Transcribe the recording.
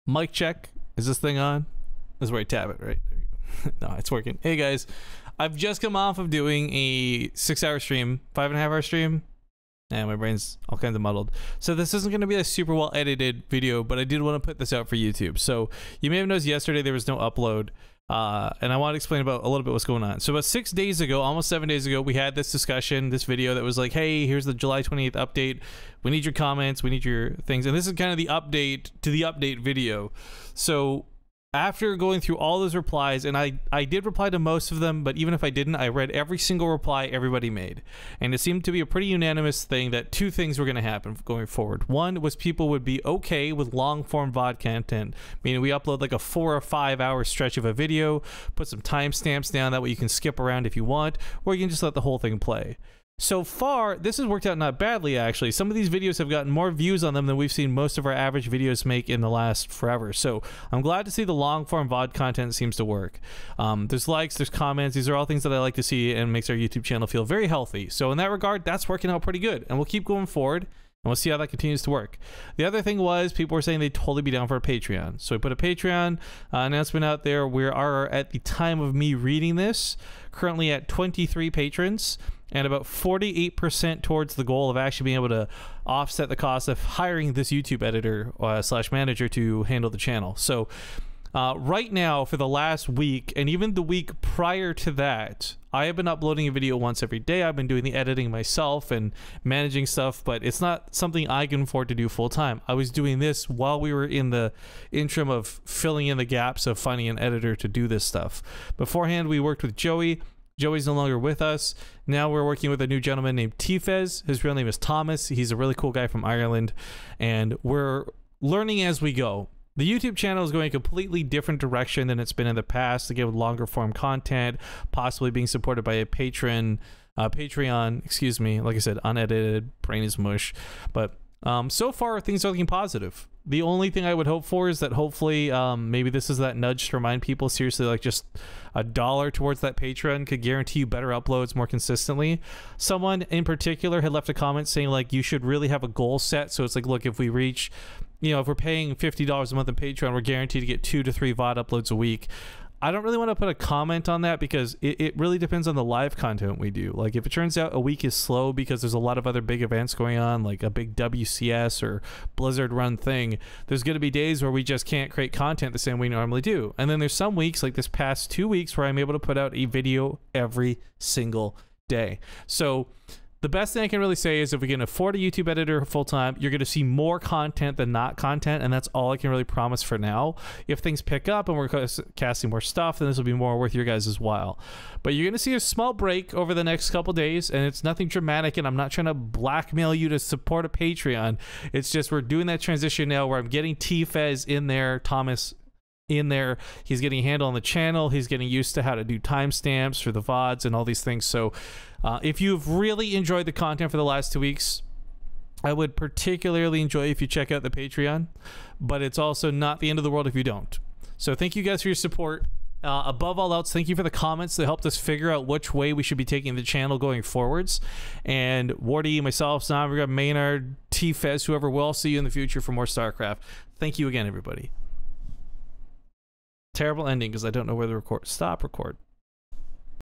Mic check. Is this thing on? This is where I tap it, right? There you go. No, it's working. Hey guys, I've just come off of doing a 6-hour stream, 5.5-hour stream. And my brain's all kinds of muddled. So this isn't going to be a super well edited video, but I did want to put this out for YouTube. So you may have noticed yesterday there was no upload. And I want to explain about a little bit what's going on. So about 6 days ago, almost 7 days ago, we had this discussion, this video that was like, hey, here's the July 28th update. We need your comments. We need your things. And this is kind of the update to the update video. So after going through all those replies, and I did reply to most of them, but even if I didn't, I read every single reply everybody made. And it seemed to be a pretty unanimous thing that two things were going to happen going forward. One was people would be okay with long-form VOD content, meaning we upload like a 4 or 5 hour stretch of a video, put some timestamps down, that way you can skip around if you want, or you can just let the whole thing play. So far, this has worked out not badly, actually. Some of these videos have gotten more views on them than we've seen most of our average videos make in the last forever. So I'm glad to see the long-form VOD content seems to work. There's likes, there's comments. These are all things that I like to see and makes our YouTube channel feel very healthy. So in that regard, that's working out pretty good. And we'll keep going forward, and we'll see how that continues to work. The other thing was people were saying they'd totally be down for a Patreon. So we put a Patreon announcement out there. We are, at the time of me reading this, currently at 23 patrons. And about 48% towards the goal of actually being able to offset the cost of hiring this YouTube editor slash manager to handle the channel. So right now, for the last week, and even the week prior to that, I have been uploading a video once every day. I've been doing the editing myself and managing stuff, but it's not something I can afford to do full time. I was doing this while we were in the interim of filling in the gaps of finding an editor to do this stuff. Beforehand, we worked with Joey. Joey's no longer with us. Now we're working with a new gentleman named Tifez. His real name is Thomas. He's a really cool guy from Ireland, and we're learning as we go. The YouTube channel is going a completely different direction than it's been in the past, to give longer form content, possibly being supported by a Patreon, excuse me. Like I said, unedited, brain is mush. But so far, things are looking positive. The only thing I would hope for is that hopefully maybe this is that nudge to remind people, seriously, like just $1 towards that Patreon could guarantee you better uploads more consistently. Someone in particular had left a comment saying like you should really have a goal set. So it's like, look, if we reach, you know, if we're paying $50 a month on Patreon, we're guaranteed to get 2 to 3 VOD uploads a week. I don't really want to put a comment on that because it really depends on the live content we do. Like if it turns out a week is slow because there's a lot of other big events going on, like a big WCS or Blizzard run thing, there's going to be days where we just can't create content the same way we normally do. And then there's some weeks, like this past 2 weeks, where I'm able to put out a video every single day. So the best thing I can really say is if we can afford a YouTube editor full-time, you're going to see more content than not content, and that's all I can really promise for now. If things pick up and we're casting more stuff, then this will be more worth your guys' while. But you're going to see a small break over the next couple days, and it's nothing dramatic, and I'm not trying to blackmail you to support a Patreon. It's just we're doing that transition now where I'm getting Tifez in there, Thomas in there. He's getting a handle on the channel. He's getting used to how to do timestamps for the VODs and all these things. So if you've really enjoyed the content for the last 2 weeks, I would particularly enjoy if you check out the Patreon, but it's also not the end of the world if you don't. So thank you guys for your support. Above all else, thank you for the comments that helped us figure out which way we should be taking the channel going forwards. And Wardy, myself, Samriga, Maynard, Tifez, whoever will, see you in the future for more StarCraft. Thank you again, everybody. Terrible ending because I don't know where to record. Stop record.